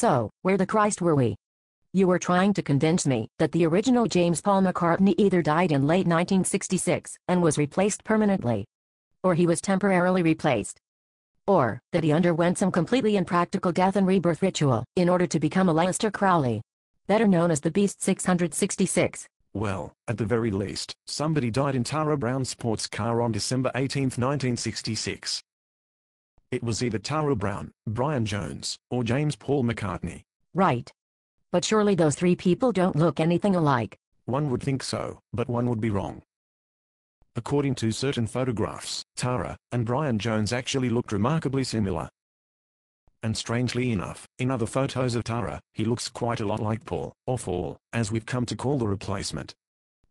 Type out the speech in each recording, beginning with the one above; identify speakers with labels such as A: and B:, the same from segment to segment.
A: So, where the Christ were we? You were trying to convince me that the original James Paul McCartney either died in late 1966 and was replaced permanently, or he was temporarily replaced, or that he underwent some completely impractical death and rebirth ritual in order to become Aleister Crowley, better known as the Beast 666.
B: Well, at the very least, somebody died in Tara Brown's sports car on December 18, 1966. It was either Tara Brown, Brian Jones, or James Paul McCartney.
A: Right. But surely those three people don't look anything alike.
B: One would think so, but one would be wrong. According to certain photographs, Tara and Brian Jones actually looked remarkably similar. And strangely enough, in other photos of Tara, he looks quite a lot like Paul, or Fall, as we've come to call the replacement.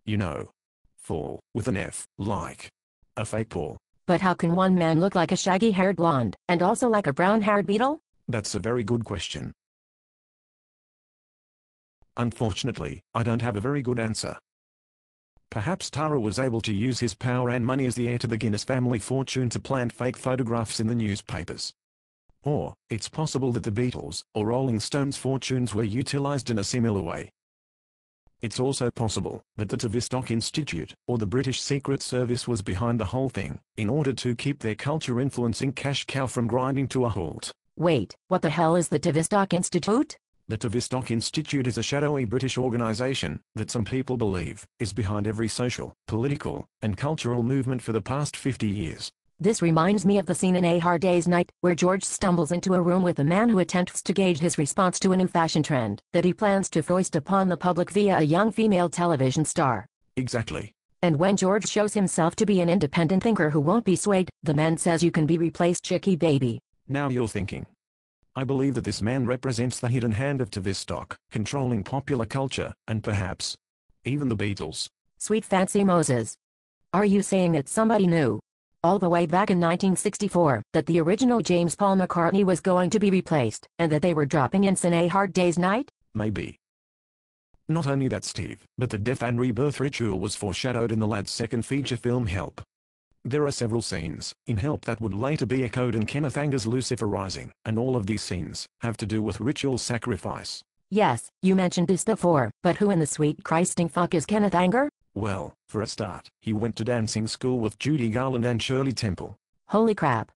B: You know, Fall, with an F, like a fake Paul.
A: But how can one man look like a shaggy-haired blonde, and also like a brown-haired beetle?
B: That's a very good question. Unfortunately, I don't have a very good answer. Perhaps Tara was able to use his power and money as the heir to the Guinness family fortune to plant fake photographs in the newspapers. Or, it's possible that the Beatles or Rolling Stones' fortunes were utilized in a similar way. It's also possible that the Tavistock Institute or the British Secret Service was behind the whole thing, in order to keep their culture-influencing cash cow from grinding to a halt.
A: Wait, what the hell is the Tavistock Institute?
B: The Tavistock Institute is a shadowy British organization that some people believe is behind every social, political, and cultural movement for the past 50 years.
A: This reminds me of the scene in A Hard Day's Night, where George stumbles into a room with a man who attempts to gauge his response to a new fashion trend that he plans to foist upon the public via a young female television star.
B: Exactly.
A: And when George shows himself to be an independent thinker who won't be swayed, the man says, "You can be replaced, chickie baby."
B: Now you're thinking. I believe that this man represents the hidden hand of Tavistock, controlling popular culture, and perhaps even the Beatles.
A: Sweet fancy Moses. Are you saying that somebody knew, all the way back in 1964, that the original James Paul McCartney was going to be replaced, and that they were dropping in A Hard Day's Night?
B: Maybe. Not only that, Steve, but the death and rebirth ritual was foreshadowed in the lad's second feature film Help. There are several scenes in Help that would later be echoed in Kenneth Anger's Lucifer Rising, and all of these scenes have to do with ritual sacrifice.
A: Yes, you mentioned this before, but who in the sweet Christing fuck is Kenneth Anger?
B: Well, for a start, he went to dancing school with Judy Garland and Shirley Temple.
A: Holy crap.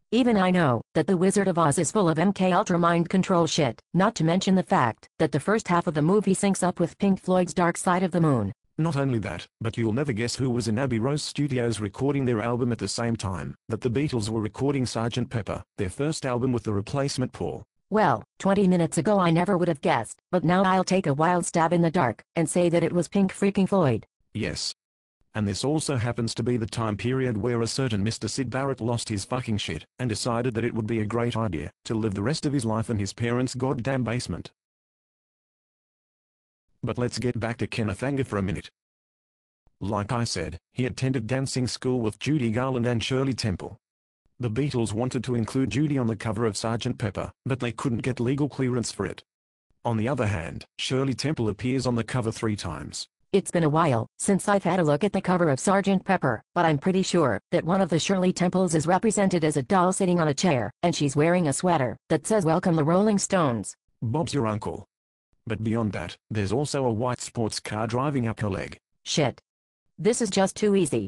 A: Even I know that The Wizard of Oz is full of MK Ultra mind control shit, not to mention the fact that the first half of the movie syncs up with Pink Floyd's Dark Side of the Moon.
B: Not only that, but you'll never guess who was in Abbey Road Studios recording their album at the same time that the Beatles were recording Sgt. Pepper, their first album with the replacement Paul.
A: Well, 20 minutes ago I never would have guessed, but now I'll take a wild stab in the dark and say that it was Pink freaking Floyd.
B: Yes. And this also happens to be the time period where a certain Mr. Sid Barrett lost his fucking shit and decided that it would be a great idea to live the rest of his life in his parents' goddamn basement. But let's get back to Kenneth Anger for a minute. Like I said, he attended dancing school with Judy Garland and Shirley Temple. The Beatles wanted to include Judy on the cover of Sgt. Pepper, but they couldn't get legal clearance for it. On the other hand, Shirley Temple appears on the cover 3 times.
A: It's been a while since I've had a look at the cover of Sgt. Pepper, but I'm pretty sure that one of the Shirley Temples is represented as a doll sitting on a chair, and she's wearing a sweater that says "Welcome the Rolling Stones."
B: Bob's your uncle. But beyond that, there's also a white sports car driving up her leg.
A: Shit. This is just too easy.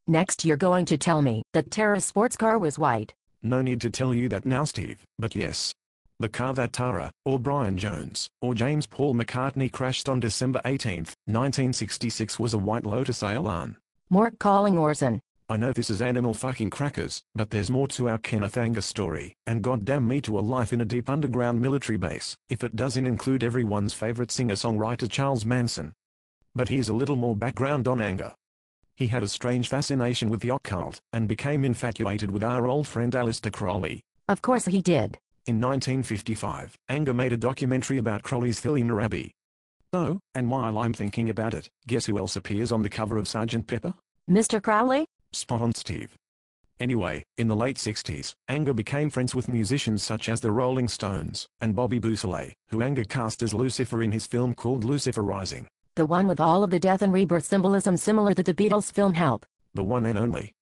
A: Next you're going to tell me that Tara's sports car was white.
B: No need to tell you that now, Steve, but yes. The car that Tara, or Brian Jones, or James Paul McCartney crashed on December 18, 1966 was a white Lotus Elan.
A: More calling Orson.
B: I know this is animal fucking crackers, but there's more to our Kenneth Anger story, and goddamn me to a life in a deep underground military base, if it doesn't include everyone's favorite singer-songwriter Charles Manson. But here's a little more background on Anger. He had a strange fascination with the occult, and became infatuated with our old friend Aleister Crowley.
A: Of course he did.
B: In 1955, Anger made a documentary about Crowley's Thelema Abbey. Oh, and while I'm thinking about it, guess who else appears on the cover of Sgt. Pepper?
A: Mr. Crowley?
B: Spot on, Steve. Anyway, in the late 60s, Anger became friends with musicians such as the Rolling Stones, and Bobby Beausoleil, who Anger cast as Lucifer in his film called Lucifer Rising.
A: The one with all of the death and rebirth symbolism similar to the Beatles' film Help.
B: The one and only.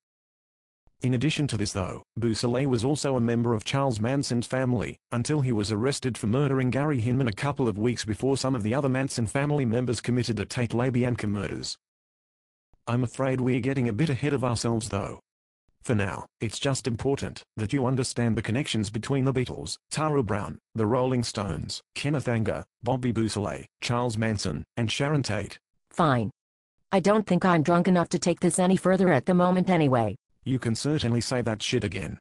B: In addition to this though, Bousselet was also a member of Charles Manson's family, until he was arrested for murdering Gary Hinman a couple of weeks before some of the other Manson family members committed the Tate LaBianca murders. I'm afraid we're getting a bit ahead of ourselves though. For now, it's just important that you understand the connections between the Beatles, Tara Brown, the Rolling Stones, Kenneth Anger, Bobby Bousselet, Charles Manson, and Sharon Tate.
A: Fine. I don't think I'm drunk enough to take this any further at the moment anyway.
B: You can certainly say that shit again.